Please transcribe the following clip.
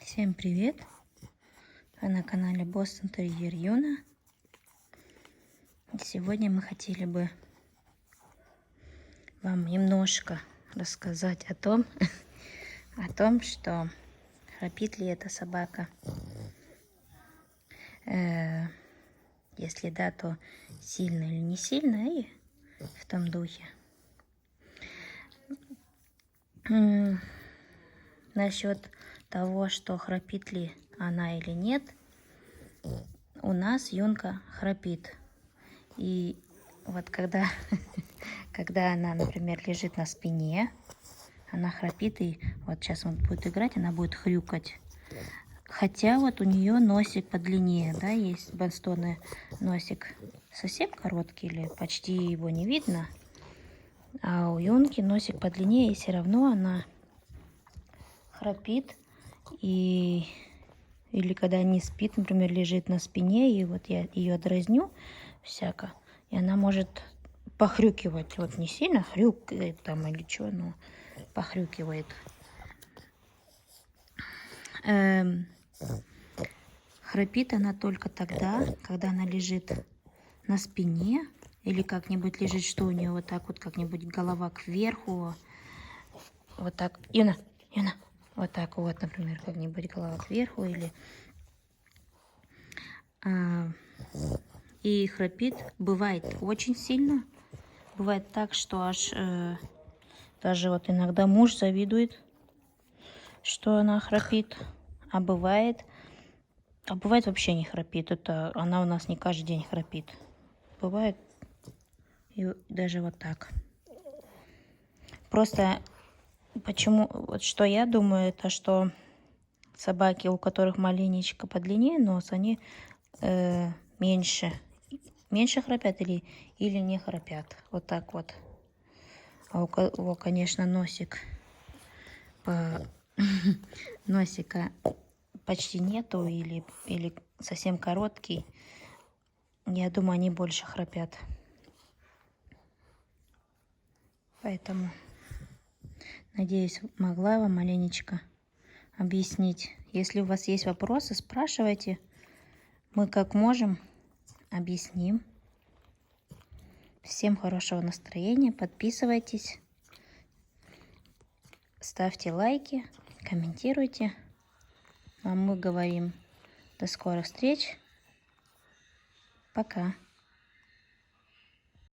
Всем привет! Вы на канале Boston Terrier Юна. Сегодня мы хотели бы вам немножко рассказать о том, что храпит ли эта собака. Если да, то сильно или не сильно, и в том духе. Насчет того, что храпит ли она или нет, у нас Юнка храпит. И вот когда она, например, лежит на спине, она храпит, и вот сейчас он будет играть, она будет хрюкать. Хотя вот у нее носик подлиннее, да, есть Бонстоны носик совсем короткий или почти его не видно. А у Юнки носик подлиннее, и все равно она храпит. Или когда не спит, например, лежит на спине, и вот я ее дразню всяко, и она может похрюкивать. Вот не сильно хрюкает там или что, но похрюкивает. Храпит она только тогда, когда она лежит на спине, или как-нибудь лежит, что у нее вот так вот как-нибудь голова кверху, вот так, Юна, вот так вот, например, как-нибудь голова кверху, или и храпит бывает очень сильно, бывает так, что аж даже вот иногда муж завидует, что она храпит, а бывает вообще не храпит. Это она у нас не каждый день храпит. Бывает и даже вот так. Просто почему, вот что я думаю, это что собаки, у которых маленечко подлиннее нос, они меньше храпят или не храпят. Вот так вот. А у кого, конечно, носика почти нету или совсем короткий, я думаю, они больше храпят. Поэтому, надеюсь, могла вам маленечко объяснить. Если у вас есть вопросы, спрашивайте. Мы как можем объясним. Всем хорошего настроения. Подписывайтесь. Ставьте лайки. Комментируйте. А мы говорим до скорых встреч. Пока.